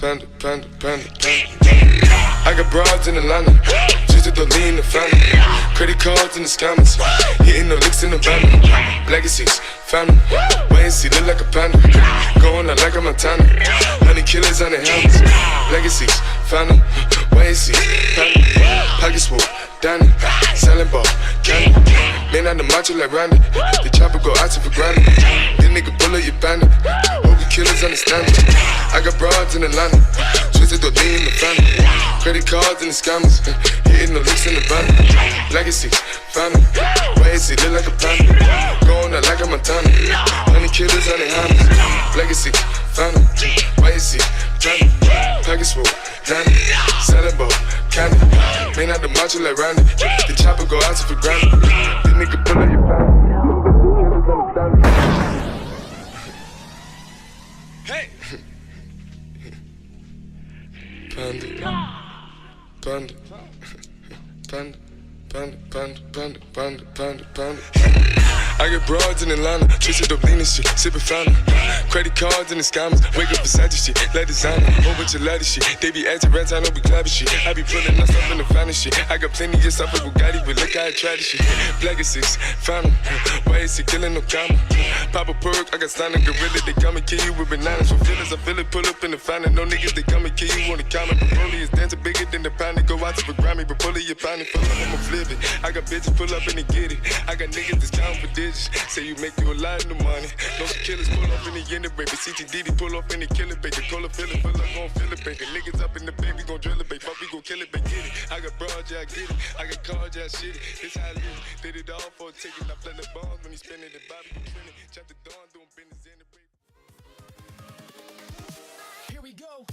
panda, panda, panda, panda. I got broads in Atlanta, just to lean the family. Credit cards in the scammers, hitting the licks in the van. Legacies, family, wait and see, look like a panda. Going out like a Montana, honey killers on the helmets. Legacies, family, wait and see, family. Pockets full, Danny, selling ball, candy. Man out the macho like Randy, the chopper go out to for granted. This nigga bullet, you bandit. Hope you killers understand it. I got broads in Atlanta, twisted the lean in the family. Credit cards and the scammers, hitting the licks in the van. Legacy, family, wait and see, look like a panda. Going out like a Montana, honey killers on the hammers. Legacy, family, wait and see, family. Pockets full, Danny, selling ball, candy. Man out the macho like Randy, the chopper go out to for granted. This nigga pull up your family. Hey! Panda, panda, panda, panda, panda, panda, panda, panda, panda. I get broads in Atlanta, twisted up lean and shit, sippin' fountain. Credit cards and the scammers, wake up Versace shit, like designer, whole bunch of lattice shit. They be acting rats, I know we clapping shit. I be pulling us up in the finest shit. I got plenty of stuff with Bugatti, but look how I try this shit. Black is 6, fountain, why is he killing no comma? Pop a perk, I got signed a gorilla, they come and kill you with bananas. For feelings, I feel it, pull up in the fountain. No niggas, they come and kill you on the counter. Broly is dancing bigger than the pound, go out to the Grammy, but pull it, you pound it, pull up, I'ma flip it. I got bitches pull up and they get it. I got niggas that's counting for digits. Say you make you a lot of money. No killers pull up in the end, baby. CTDD pull up in the killer, baby. Call a feeling, feel like gon' feel it, baby. Niggas up in the baby, gon' drill it, baby. Fuck, we gon' kill it, baby. Get it. I got broad, yeah, I get it. I got cards, yeah, shit it. This how I live. Did it all for a ticket. I play the bombs when he spinning the Bobby, you spinning. Chop the dawn, doing business in the break. Here we go.